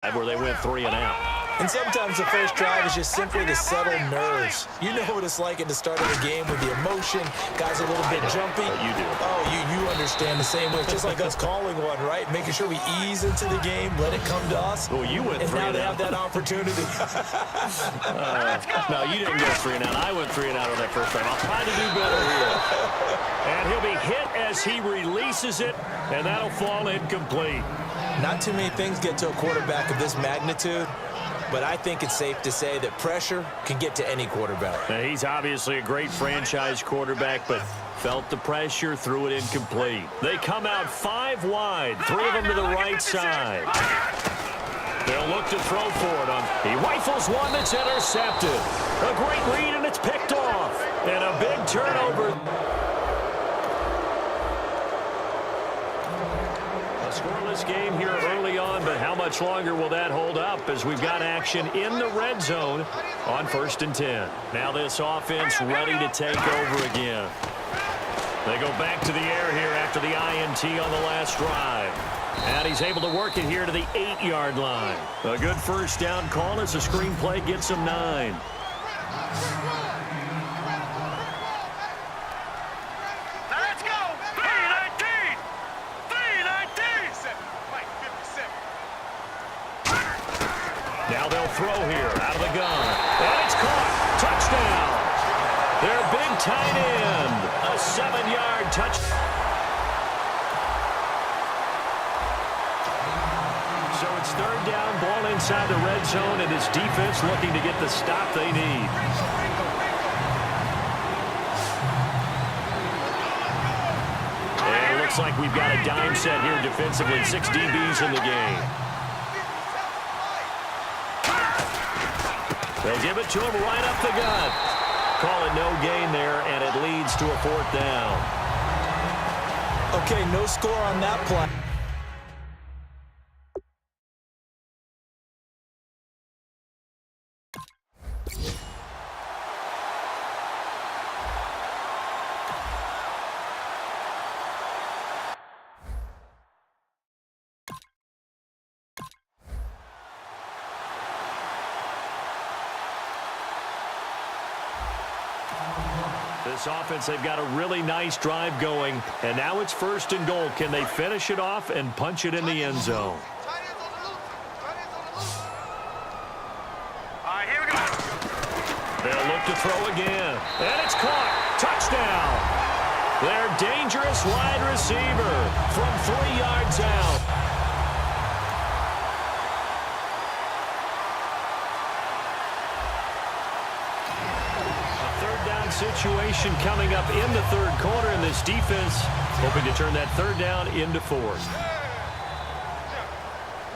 where they went 3 and out. And sometimes the first drive is just simply to settle nerves. You know what it's like at the start of the game with the emotion. Guys are a little bit jumpy. You do. Oh, you understand the same way. It's just like us calling one, right? Making sure we ease into the game, let it come to us. Well, you went 3 and out. And now they have that opportunity. No, you didn't go 3 and out. I went 3 and out on that first drive. I'll try to do better here. And he'll be hit as he releases it, and that'll fall incomplete. Not too many things get to a quarterback of this magnitude, but I think it's safe to say that pressure can get to any quarterback. Now, he's obviously a great franchise quarterback, but felt the pressure, threw it incomplete. They come out 5 wide, 3 of them to the right side. They'll look to throw for it. He rifles one that's intercepted. A great read, and it's picked off. And a big turnover. Scoreless game here early on, but how much longer will that hold up as we've got action in the red zone on 1st and 10. Now this offense ready to take over again. They go back to the air here after the INT on the last drive. And he's able to work it here to the 8-yard line. A good first down call as the screenplay gets him 9. Now they'll throw here out of the gun. And it's caught. Touchdown. Their big tight end. A 7-yard touch. So it's 3rd down, ball inside the red zone, and his defense looking to get the stop they need. And it looks like we've got a dime set here defensively. 6 DBs in the game. They'll give it to him right up the gut. Call it no gain there, and it leads to a 4th down. Okay, no score on that play. This offense, they've got a really nice drive going, and now it's 1st and goal. Can they finish it off and punch it in the end zone? Here we go. They'll look to throw again, and it's caught. Touchdown. Their dangerous wide receiver from 3 yards out. Situation coming up in the 3rd quarter, and this defense hoping to turn that 3rd down into 4th.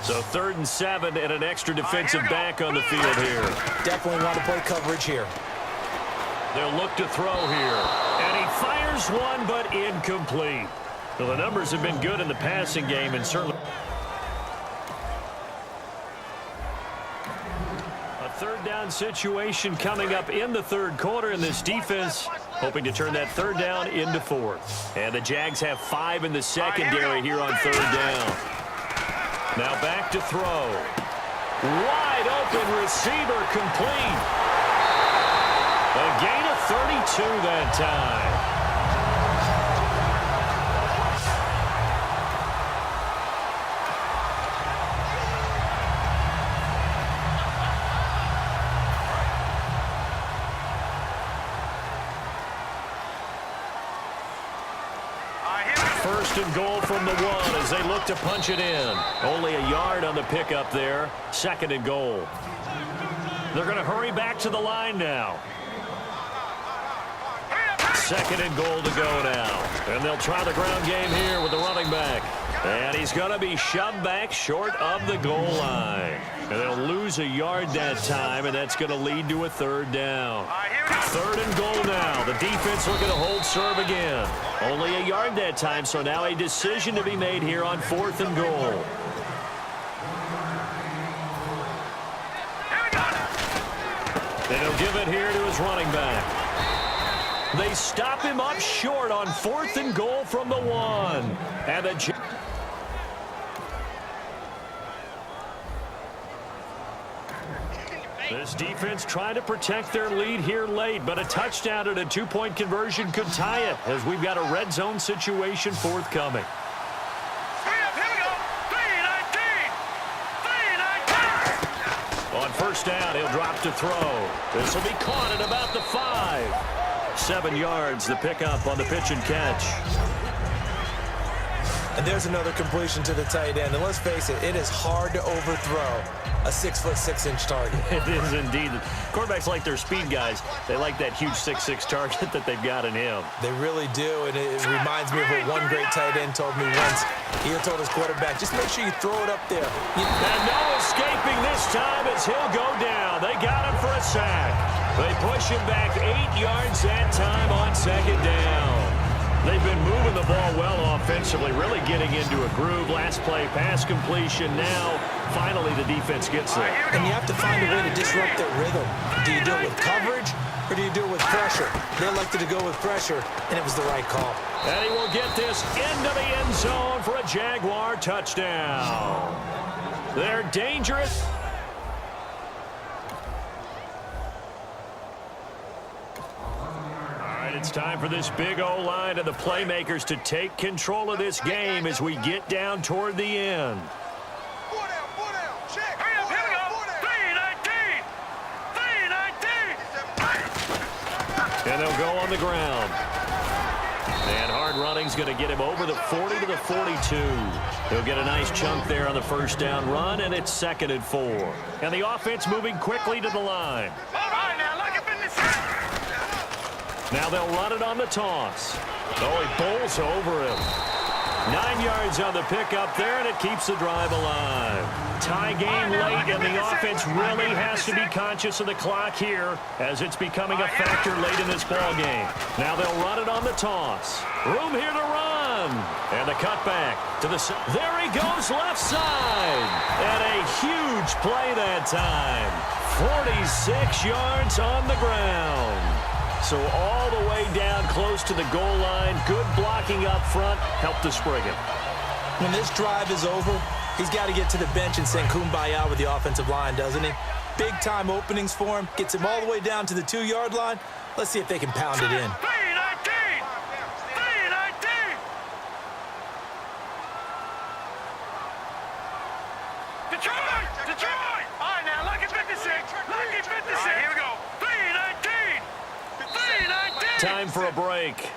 So 3rd and 7 and an extra defensive back on the field here. Definitely want to play coverage here. They'll look to throw here, and he fires one, but incomplete. Well, the numbers have been good in the passing game, and certainly 3rd down situation coming up in the 3rd quarter, and this defense hoping to turn that 3rd down into 4th. And the Jags have 5 in the secondary here on 3rd down. Now back to throw. Wide open receiver complete. A gain of 32 that time. And goal from the 1 as they look to punch it in. Only a yard on the pickup there. 2nd and goal. They're going to hurry back to the line now. 2nd and goal to go now. And they'll try the ground game here with the running back. And he's going to be shoved back short of the goal line. And they'll lose a yard that time, and that's going to lead to a 3rd down. 3rd and goal now. The defense looking to hold serve again. Only a yard that time, so now a decision to be made here on 4th and goal. And he'll give it here to his running back. They stop him up short on 4th and goal from the 1. And the This defense trying to protect their lead here late, but a touchdown and a two-point conversion could tie it as we've got a red zone situation forthcoming. On first down, he'll drop to throw. This will be caught at about the 5. 7 yards, the pickup on the pitch and catch. And there's another completion to the tight end. And let's face it, it is hard to overthrow a 6'6" target. It is indeed. Quarterbacks like their speed guys. They like that huge 6'6" target that they've got in him. They really do, and it reminds me of what one great tight end told me once. He told his quarterback, just make sure you throw it up there. And no escaping this time as he'll go down. They got him for a sack. They push him back 8 yards that time on second down. They've been moving the ball well offensively, really getting into a groove. Last play, pass completion. Now, finally, the defense gets there. And you have to find a way to disrupt their rhythm. Do you do it with coverage, or do you do it with pressure? They elected to go with pressure, and it was the right call. And he will get this into the end zone for a Jaguar touchdown. They're dangerous. It's time for this big O-line and the playmakers to take control of this game as we get down toward the end. And they'll go on the ground. And hard running's going to get him over the 40 to the 42. He'll get a nice chunk there on the first down run, and it's 2nd and 4. And the offense moving quickly to the line. Now they'll run it on the toss. Oh, he bowls over him. 9 yards on the pickup there, and it keeps the drive alive. Tie game late, and the offense really has to be conscious of the clock here as it's becoming a factor late in this ball game. Now they'll run it on the toss. Room here to run. And the cutback to the side. There he goes left side. And a huge play that time. 46 yards on the ground. So all the way down close to the goal line. Good blocking up front. Helped to spring it. When this drive is over, he's got to get to the bench and send kumbaya with the offensive line, doesn't he? Big-time openings for him. Gets him all the way down to the 2-yard line. Let's see if they can pound it in. Detroit! All right, now, lucky 56. Lucky 56. Here we go. 3-19. 3-19. Time for a break.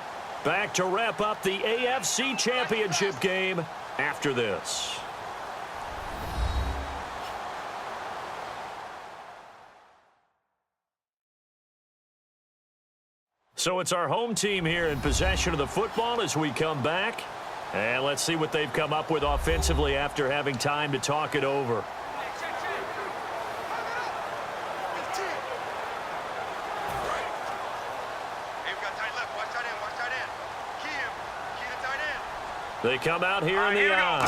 Back to wrap up the AFC Championship game after this. So it's our home team here in possession of the football as we come back. And let's see what they've come up with offensively after having time to talk it over. They come out here in the eye.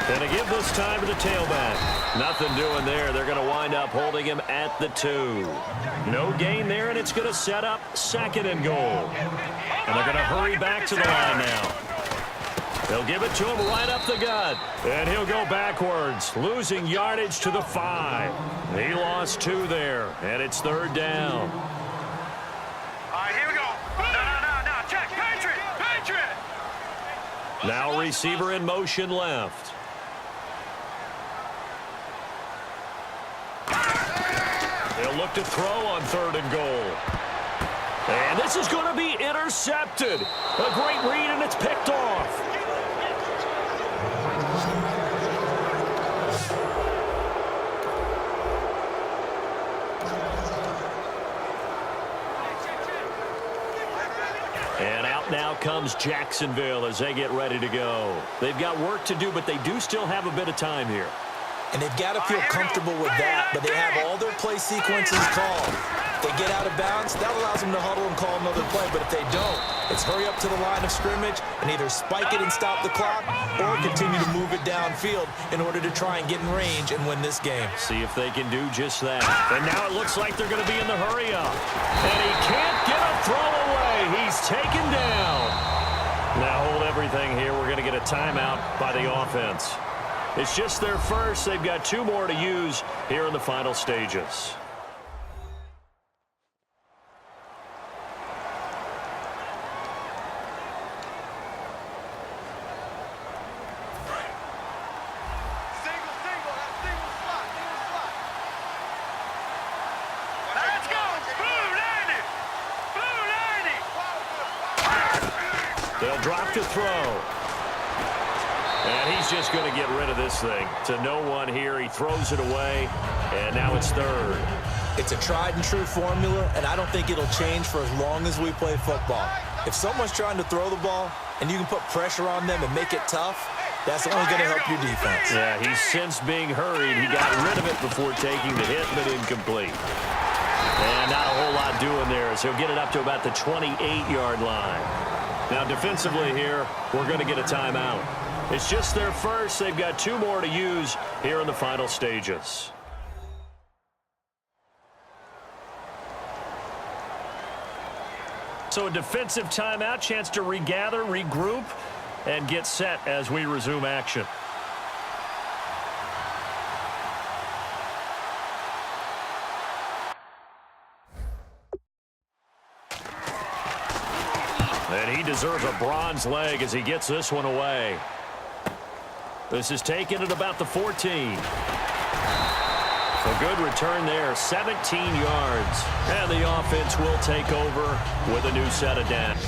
And to give this time to the tailback. Nothing doing there. They're going to wind up holding him at the 2. No gain there, and it's going to set up 2nd and goal. And they're going to hurry back to the line now. They'll give it to him right up the gut. And he'll go backwards, losing yardage to the 5. He lost 2 there, and it's 3rd down. All right, here we go. No. Check. Patriot. Now receiver in motion left. They'll look to throw on 3rd and goal. And this is going to be intercepted. A great read, and it's picked off. And out now comes Jacksonville as they get ready to go. They've got work to do, but they do still have a bit of time here. And they've got to feel comfortable with that, but they have all their play sequences called. If they get out of bounds, that allows them to huddle and call another play, but if they don't, it's hurry up to the line of scrimmage and either spike it and stop the clock or continue to move it downfield in order to try and get in range and win this game. See if they can do just that. And now it looks like they're going to be in the hurry up. And he can't get a throw away. He's taken down. Now hold everything here. We're going to get a timeout by the offense. It's just their first. They've got 2 more to use here in the final stages. Let's go. Blue 90. They'll drop to throw. And he's just going to get rid of this thing. To no one here. He throws it away, and now it's third. It's a tried-and-true formula, and I don't think it'll change for as long as we play football. If someone's trying to throw the ball and you can put pressure on them and make it tough, that's only going to help your defense. Yeah, he's since being hurried. He got rid of it before taking the hit, but incomplete. And not a whole lot doing there, so he'll get it up to about the 28-yard line. Now, defensively here, we're going to get a timeout. It's just their first. They've got 2 more to use here in the final stages. So a defensive timeout, chance to regather, regroup, and get set as we resume action. And he deserves a bronze leg as he gets this one away. This is taken at about the 14. A good return there, 17 yards. And the offense will take over with a new set of downs.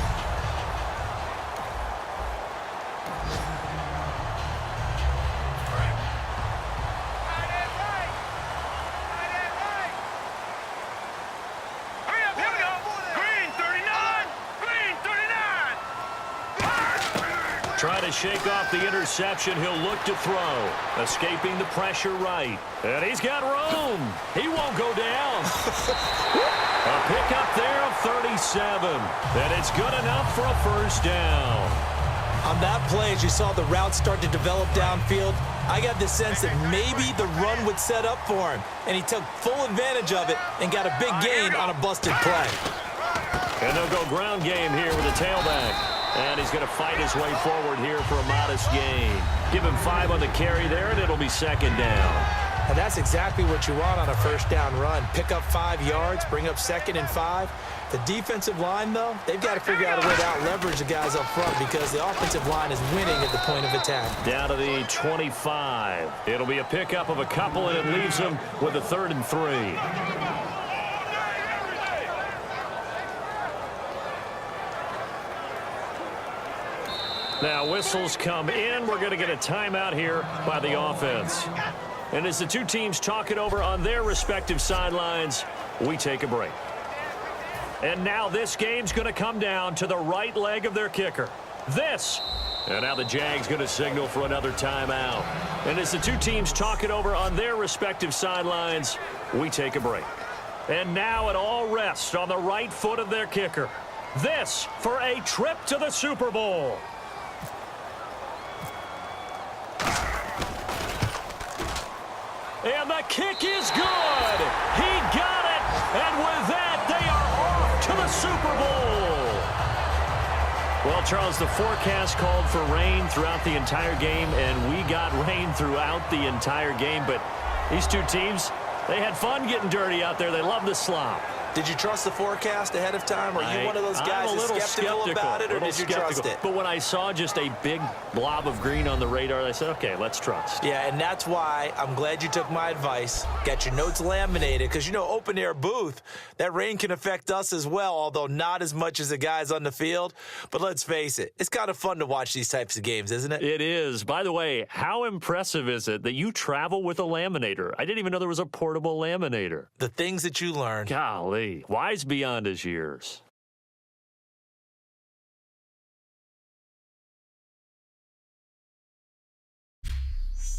Trying to shake off the interception. He'll look to throw. Escaping the pressure right. And he's got room. He won't go down. A pickup there of 37. And it's good enough for a first down. On that play, as you saw the route start to develop downfield, I got the sense that maybe the run would set up for him. And he took full advantage of it and got a big gain on a busted play. And they'll go ground game here with a tailback. And he's going to fight his way forward here for a modest gain. Give him 5 on the carry there, and it'll be second down. And that's exactly what you want on a first down run. Pick up 5 yards, bring up 2nd and 5. The defensive line, though, they've got to figure out a way to out-leverage the guys up front because the offensive line is winning at the point of attack. Down to the 25. It'll be a pickup of a couple, and it leaves them with a 3rd and 3. Now whistles come in. We're going to get a timeout here by the offense. And as the 2 teams talk it over on their respective sidelines, we take a break. And now this game's going to come down to the right leg of their kicker. This. And now the Jags going to signal for another timeout. And as the 2 teams talk it over on their respective sidelines, we take a break. And now it all rests on the right foot of their kicker. This for a trip to the Super Bowl. And the kick is good. He got it. And with that, they are off to the Super Bowl. Well, Charles, the forecast called for rain throughout the entire game, and we got rain throughout the entire game. But these 2 teams, they had fun getting dirty out there. They love the slop. Did you trust the forecast ahead of time? Are you one of those guys that's skeptical about it, or did you trust it? But when I saw just a big blob of green on the radar, I said, okay, let's trust. Yeah, and that's why I'm glad you took my advice. Got your notes laminated, because, you know, open-air booth, that rain can affect us as well, although not as much as the guys on the field. But let's face it, it's kind of fun to watch these types of games, isn't it? It is. By the way, how impressive is it that you travel with a laminator? I didn't even know there was a portable laminator. The things that you learn. Golly. Wise beyond his years.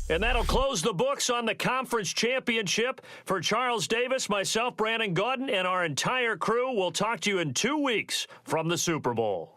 And that'll close the books on the conference championship. For Charles Davis, myself, Brandon Gaudin, and our entire crew, we'll talk to you in 2 weeks from the Super Bowl.